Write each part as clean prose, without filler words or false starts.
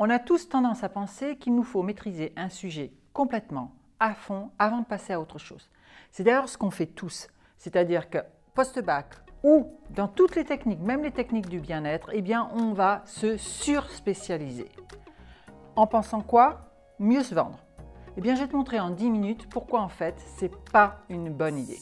On a tous tendance à penser qu'il nous faut maîtriser un sujet complètement, à fond, avant de passer à autre chose. C'est d'ailleurs ce qu'on fait tous, c'est-à-dire que post-bac ou dans toutes les techniques, même les techniques du bien-être, eh bien on va se surspécialiser. En pensant quoi? Mieux se vendre. Eh bien je vais te montrer en 10 minutes pourquoi en fait ce n'est pas une bonne idée.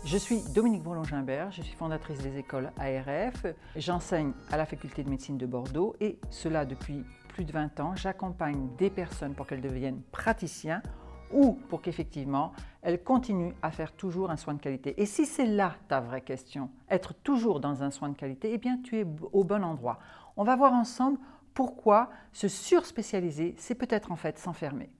Je suis Dominique Boulon-Gimbert, je suis fondatrice des écoles ARF, j'enseigne à la faculté de médecine de Bordeaux et cela depuis plus de 20 ans. J'accompagne des personnes pour qu'elles deviennent praticiens ou pour qu'effectivement elles continuent à faire toujours un soin de qualité. Et si c'est là ta vraie question, être toujours dans un soin de qualité, eh bien tu es au bon endroit. On va voir ensemble pourquoi se surspécialiser, c'est peut-être en fait s'enfermer.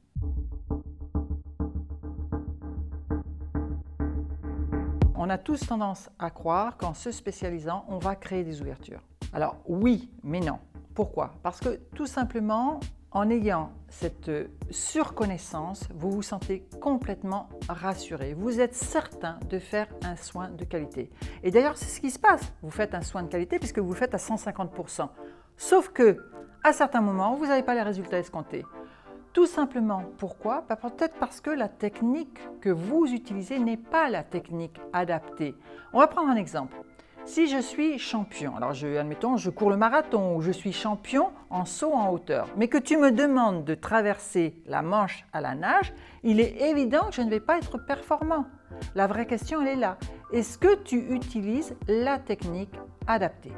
On a tous tendance à croire qu'en se spécialisant, on va créer des ouvertures. Alors oui, mais non. Pourquoi? Parce que tout simplement, en ayant cette surconnaissance, vous vous sentez complètement rassuré. Vous êtes certain de faire un soin de qualité. Et d'ailleurs, c'est ce qui se passe. Vous faites un soin de qualité puisque vous le faites à 150%. Sauf que, à certains moments, vous n'avez pas les résultats escomptés. Tout simplement, pourquoi? Peut-être parce que la technique que vous utilisez n'est pas la technique adaptée. On va prendre un exemple. Si je suis champion, alors admettons, je cours le marathon ou je suis champion en saut en hauteur, mais que tu me demandes de traverser la Manche à la nage, il est évident que je ne vais pas être performant. La vraie question, elle est là. Est-ce que tu utilises la technique adaptée?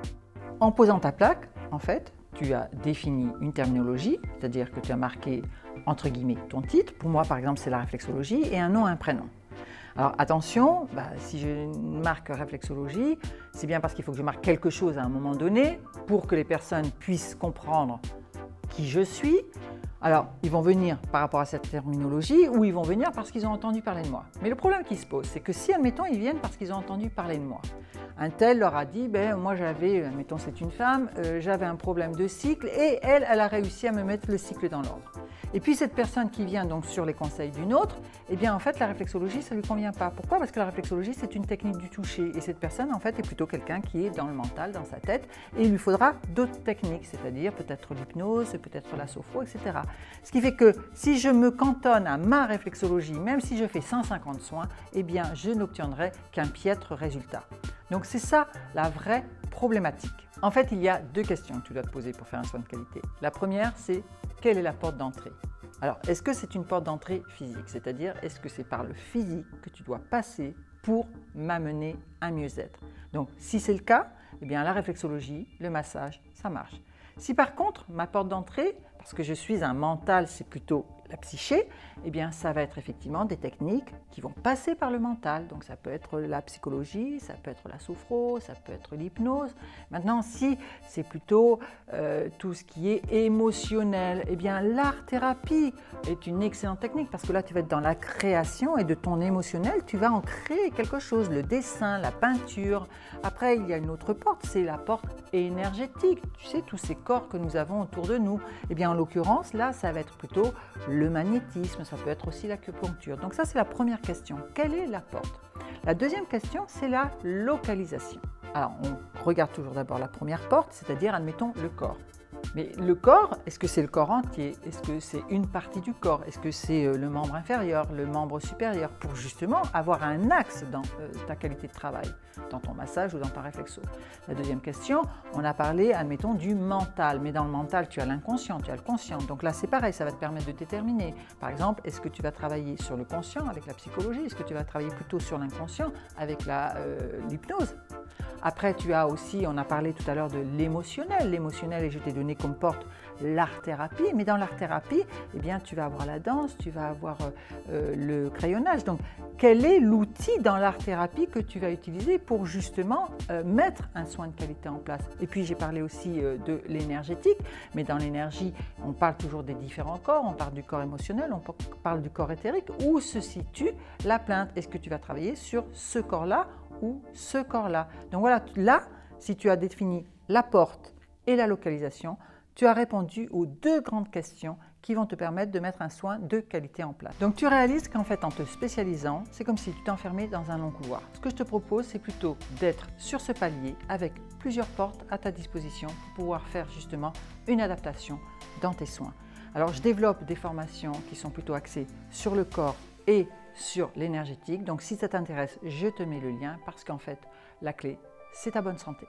En posant ta plaque, en fait, tu as défini une terminologie, c'est-à-dire que tu as marqué entre guillemets ton titre. Pour moi, par exemple, c'est la réflexologie et un nom et un prénom. Alors attention, si je marque réflexologie, c'est bien parce qu'il faut que je marque quelque chose à un moment donné pour que les personnes puissent comprendre qui je suis. Alors, ils vont venir par rapport à cette terminologie ou ils vont venir parce qu'ils ont entendu parler de moi. Mais le problème qui se pose, c'est que si, admettons, ils viennent parce qu'ils ont entendu parler de moi, un tel leur a dit, moi j'avais, admettons c'est une femme, j'avais un problème de cycle et elle a réussi à me mettre le cycle dans l'ordre. Et puis cette personne qui vient donc sur les conseils d'une autre, eh bien en fait la réflexologie ça ne lui convient pas. Pourquoi? Parce que la réflexologie c'est une technique du toucher et cette personne en fait est plutôt quelqu'un qui est dans le mental, dans sa tête et il lui faudra d'autres techniques, c'est-à-dire peut-être l'hypnose, peut-être la sophro, etc. Ce qui fait que si je me cantonne à ma réflexologie, même si je fais 150 soins, eh bien je n'obtiendrai qu'un piètre résultat. Donc c'est ça la vraie problématique. En fait, il y a deux questions que tu dois te poser pour faire un soin de qualité. La première, c'est quelle est la porte d'entrée? Alors, est-ce que c'est une porte d'entrée physique? C'est-à-dire, est-ce que c'est par le physique que tu dois passer pour m'amener à mieux-être? Donc, si c'est le cas, eh bien la réflexologie, le massage, ça marche. Si par contre, ma porte d'entrée, parce que je suis un mental, c'est plutôt la psyché, eh bien ça va être effectivement des techniques qui vont passer par le mental. Donc ça peut être la psychologie, ça peut être la sophro, ça peut être l'hypnose. Maintenant, si c'est plutôt tout ce qui est émotionnel, eh bien l'art-thérapie est une excellente technique parce que là tu vas être dans la création et de ton émotionnel, tu vas en créer quelque chose, le dessin, la peinture. Après, il y a une autre porte, c'est la porte énergétique. Tu sais, tous ces corps que nous avons autour de nous. Eh bien en l'occurrence, là, ça va être plutôt le magnétisme, ça peut être aussi l'acupuncture. Donc ça, c'est la première question. Quelle est la porte? La deuxième question, c'est la localisation. Alors, on regarde toujours d'abord la première porte, c'est-à-dire, admettons, le corps. Mais le corps, est-ce que c'est le corps entier? Est-ce que c'est une partie du corps? Est-ce que c'est le membre inférieur, le membre supérieur? Pour justement avoir un axe dans ta qualité de travail, dans ton massage ou dans ta réflexo. La deuxième question, on a parlé, admettons, du mental. Mais dans le mental, tu as l'inconscient, tu as le conscient. Donc là, c'est pareil, ça va te permettre de déterminer. Par exemple, est-ce que tu vas travailler sur le conscient avec la psychologie? Est-ce que tu vas travailler plutôt sur l'inconscient avec l'hypnose? Après, tu as aussi, on a parlé tout à l'heure de l'émotionnel. L'émotionnel, et je t'ai donné comme porte l'art-thérapie. Mais dans l'art-thérapie, eh bien, tu vas avoir la danse, tu vas avoir le crayonnage. Donc, quel est l'outil dans l'art-thérapie que tu vas utiliser pour justement mettre un soin de qualité en place? Et puis, j'ai parlé aussi de l'énergétique. Mais dans l'énergie, on parle toujours des différents corps. On parle du corps émotionnel, on parle du corps éthérique. Où se situe la plainte? Est-ce que tu vas travailler sur ce corps-là ou ce corps-là? Donc voilà, là, si tu as défini la porte et la localisation, tu as répondu aux deux grandes questions qui vont te permettre de mettre un soin de qualité en place. Donc tu réalises qu'en fait en te spécialisant, c'est comme si tu t'enfermais dans un long couloir. Ce que je te propose, c'est plutôt d'être sur ce palier avec plusieurs portes à ta disposition pour pouvoir faire justement une adaptation dans tes soins. Alors je développe des formations qui sont plutôt axées sur le corps et sur l'énergétique. Donc si ça t'intéresse, je te mets le lien parce qu'en fait, la clé, c'est ta bonne santé.